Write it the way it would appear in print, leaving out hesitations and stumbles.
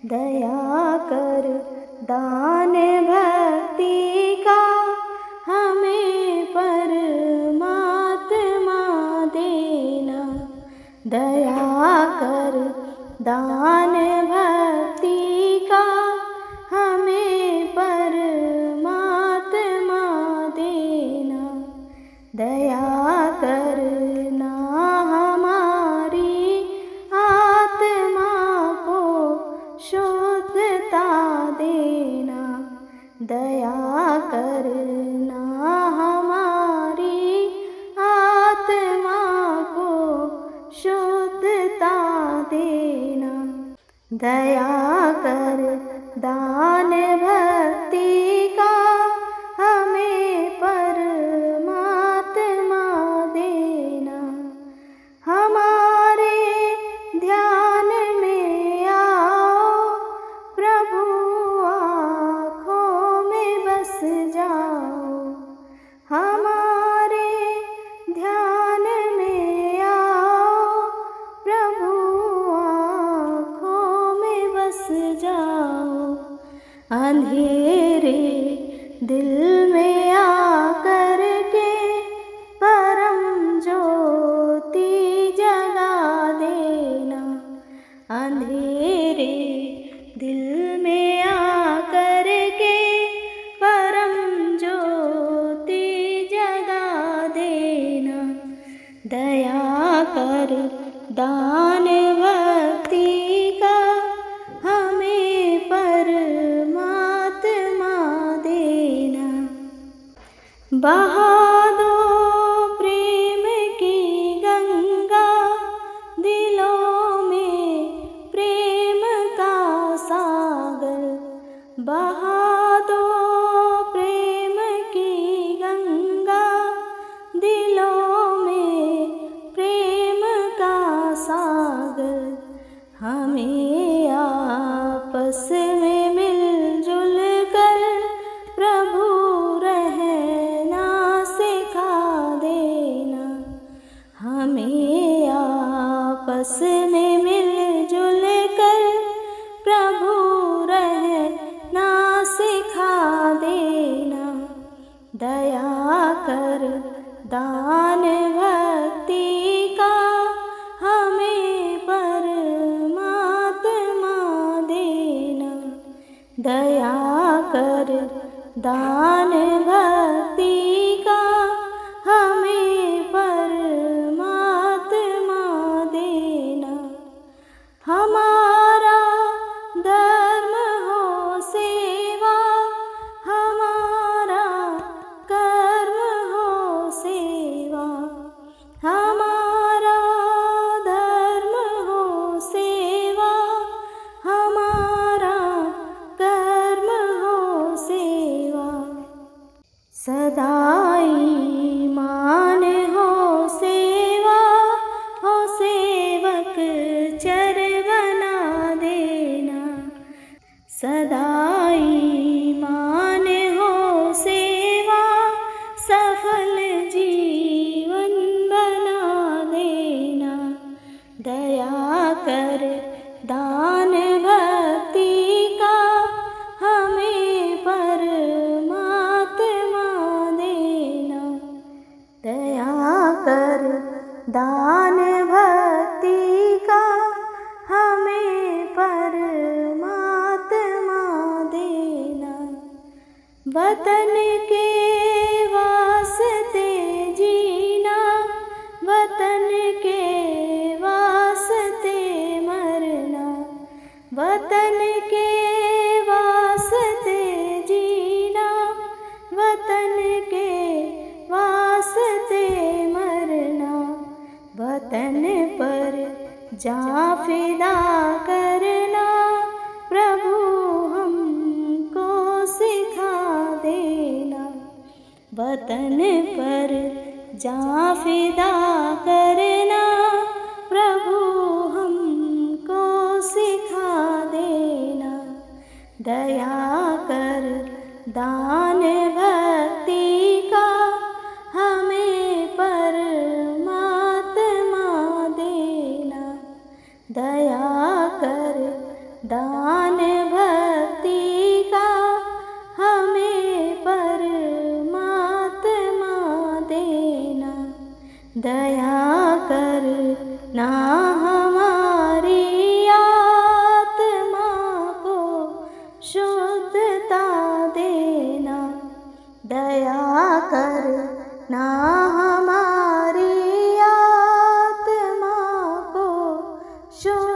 दया कर दान भक्ति का हमें परमात्मा देना। दया कर दान भक्ति का हमें परमात्मा देना। दया करना हमारी आत्मा को शुद्धता देना। दया करना हमारी आत्मा को शुद्धता देना। दया कर दान भक्ति का हमें परमात्मा देना। हमारे ध्यान में आओ प्रभु, आँखों में बस जाओ। हमारे ध्यान में आओ प्रभु, आँखों में बस जाओ। अंधेरे दिल में आकर के परम ज्योति जगा देना। अंधेरे दिल में आकर के परम ज्योति जगा देना। दया कर दान भक्ति का हमें परमात्मा देना। बहा दो प्रेम की गंगा दिलों में, प्रेम का सागर। बहा दो प्रेम की गंगा दिलों में, प्रेम का सागर। हमें आपस में मिलजुल कर प्रभु रहना सिखा देना। हमें आपस में मिलजुल कर प्रभु रहना सिखा देना। दया कर दान भक्ति का हमें परमात्मा देना। दया कर दान भक्ति का हमें परमात्मा देना। हमारा धर्म हो सेवा, हमारा कर्म हो सेवा। हमारा धर्म हो सेवा, हमारा कर्म हो सेवा। सदाई मान हो सेवा, हो सेवक चर बना देना। सदाई मान हो सेवा, सफल जीवन बना देना। दया कर दान भक्ति का हमें परमात्मा देना। दया कर दान भक्ति का हमें परमात्मा देना। वतन के वास्ते जीना, वतन के वास्ते मरना। वतन के वास्ते जीना, वतन के वास्ते मरना। वतन पर जान फिदा करना प्रभु हमको सिखा देना। वतन पर जान फिदा करना प्रभु हमको सिखा देना। दया कर दान भक्ति का हमें परमात्मा देना। दया कर दान ज्ञान भक्ति का हमें परमात्मा देना। दया करना हमारी आत्मा को शुद्धता देना। दया करना हमारी आत्मा को शुद्धता